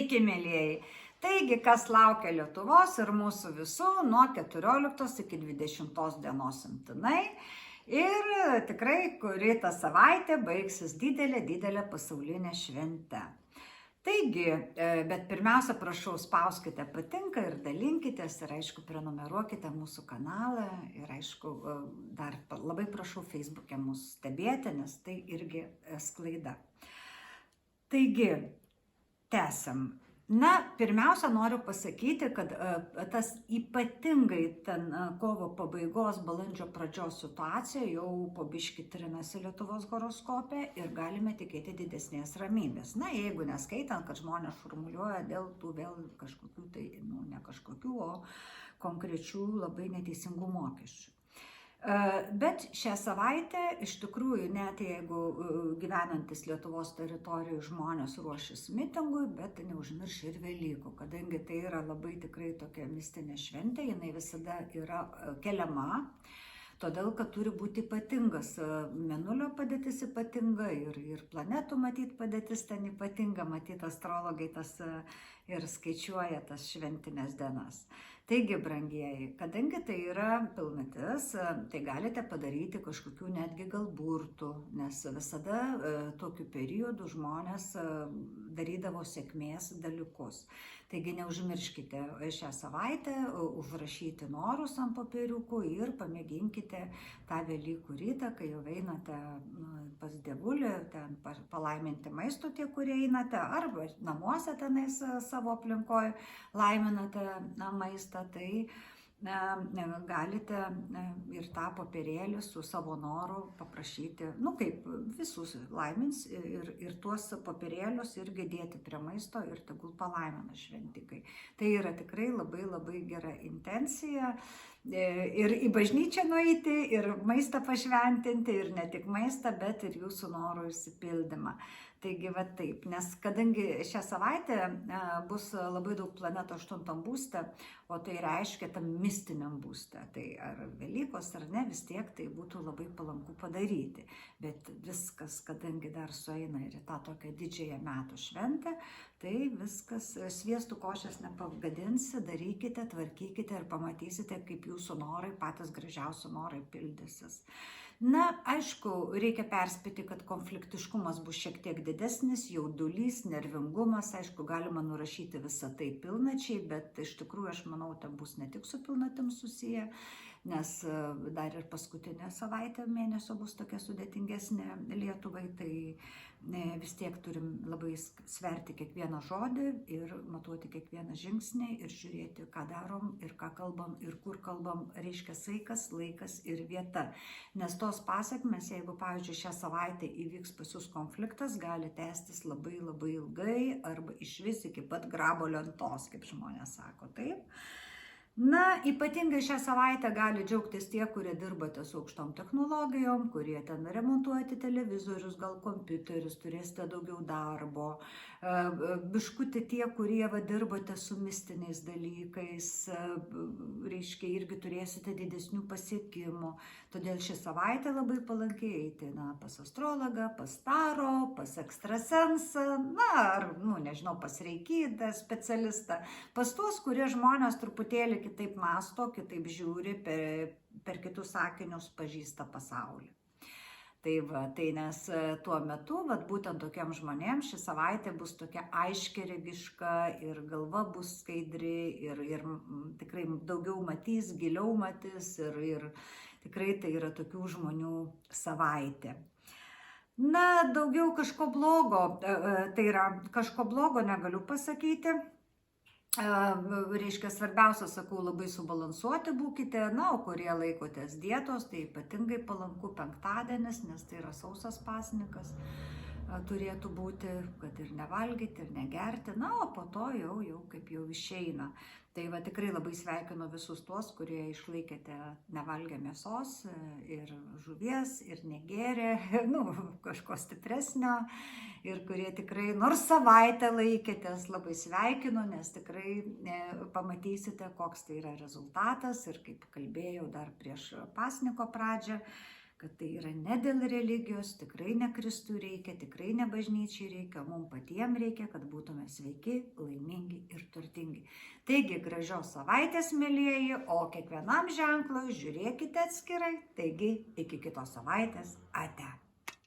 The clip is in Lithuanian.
Sveiki, mėlyjeji! Taigi, kas laukia Lietuvos ir mūsų visų nuo 14 iki 20 dienos imtinai. Ir tikrai, kuri tą savaitę baigsis didelė pasaulinė švente. Taigi, bet pirmiausia, prašau, spauskite patinka ir dalinkitės ir, aišku, prenumeruokite mūsų kanalą ir, aišku, dar labai prašau Facebook'e mūsų stebėti, nes tai irgi sklaida. Taigi, tęsiam. Na, pirmiausia, noriu pasakyti, kad tas ypatingai ten kovo pabaigos, balandžio pradžios situacija jau po biškį trinasi Lietuvos horoskope ir galime tikėti didesnės ramybės. Na, jeigu neskaitant, kad žmonės šurmuliuoja dėl tų vėl kažkokių, tai, ne kažkokių, o konkrečių labai neteisingų mokesčių. Bet šią savaitę, iš tikrųjų, net jeigu gyvenantis Lietuvos teritorijų žmonės ruošis mitingui, bet neužmirš ir Velykų, kadangi tai yra labai tikrai tokia mistinė šventė, jinai visada yra keliama, todėl, kad turi būti ypatingas, mėnulio padėtis ypatinga ir planetų matyt padėtis ten ypatinga, matyt astrologai tas ir skaičiuoja tas šventinės dienas. Taigi, brangieji, kadangi tai yra pilnatis, tai galite padaryti kažkokių netgi gal burtų, nes visada tokiu periodu žmonės darydavo sėkmės dalykus. Taigi neužmirškite šią savaitę užrašyti norus ant popieriukų ir pamėginkite tą Velykų rytą, kai jau einate pas dievulį, ten palaiminti maisto tie, kurie einate, arba namuose tenais savo aplinkoje laiminate maistą, tai galite ir tą popierėlį su savo noru paprašyti, kaip visus laimins ir tuos popierėlius irgi dėti prie maisto ir tegul palaimina šventikai. Tai yra tikrai labai gera intencija ir į bažnyčią nueiti, ir maistą pašventinti, ir ne tik maistą, bet ir jūsų norų išsipildymą. Taigi, va taip, nes kadangi šią savaitę bus labai daug planetų 8 būste, o tai reiškia tam mistiniam būste, tai ar Velykos ar ne, vis tiek tai būtų labai palanku padaryti. Bet viskas, kadangi dar sueina ir į tą tokią didžiąją metų šventę, tai viskas sviestų košės nepagadinsi, darykite, tvarkykite ir pamatysite, kaip jūsų norai, patys gražiausi norai pildysis. Na, aišku, reikia perspėti, kad konfliktiškumas bus šiek tiek didesnis, jaudulys, nervingumas, aišku, galima nurašyti visą tai pilnačiai, bet iš tikrųjų, aš manau, ten bus ne tik su pilnatim susiję, nes dar ir paskutinė savaitė mėnesio bus tokia sudėtingesnė Lietuvai, tai vis tiek turim labai sverti kiekvieną žodį ir matuoti kiekvieną žingsnį ir žiūrėti, ką darom ir ką kalbam ir kur kalbam, reiškia saikas, laikas ir vieta. Nes tos pasekmės, jeigu, pavyzdžiui, šią savaitę įvyks pas jūs konfliktas, gali tęstis labai ilgai arba išvis iki pat grabo lentos, kaip žmonės sako, taip? Na, ypatingai šią savaitę gali džiaugtis tie, kurie dirbate su aukštom technologijom, kurie ten remontuojate televizorius, gal kompiuterius, turėsite daugiau darbo. Biškutį tie, kurie dirbate su mistiniais dalykais, reiškia, irgi turėsite didesnių pasiekimų. Todėl šią savaitę labai palankiai eiti pas astrologą, pas taro, pas ekstrasensą, ar, nežinau, pas reikydą specialistą, pas tuos, kurie žmonės truputėlį kitaip masto, kitaip žiūri, per kitus sakinius pažįsta pasaulį. Tai nes tuo metu, būtent tokiam žmonėms ši savaitė bus tokia aiškiaregiška ir galva bus skaidri ir tikrai daugiau matys, giliau matys ir tikrai tai yra tokių žmonių savaitė. Na, daugiau kažko blogo, tai yra kažko blogo negaliu pasakyti. Reiškia, svarbiausia, sakau, labai subalansuoti būkite, o kurie laikotės dietos, tai ypatingai palanku penktadienis, nes tai yra sausas pasnikas, turėtų būti, kad ir nevalgyti, ir negerti, o po to jau kaip jau išeina. Tai tikrai labai sveikinu visus tuos, kurie išlaikėte nevalgę mėsos ir žuvies, ir negėrė, kažko stipresnio, ir kurie tikrai nors savaitę laikėtės, labai sveikinu, nes tikrai pamatysite, koks tai yra rezultatas ir kaip kalbėjau dar prieš pasniko pradžią, kad tai yra ne dėl religijos, tikrai ne Kristui reikia, tikrai ne bažnyčiai reikia, mums patiems reikia, kad būtume sveiki, laimingi ir turtingi. Taigi gražios savaitės, mielieji, o kiekvienam ženklui žiūrėkite atskirai. Taigi iki kitos savaitės, ate.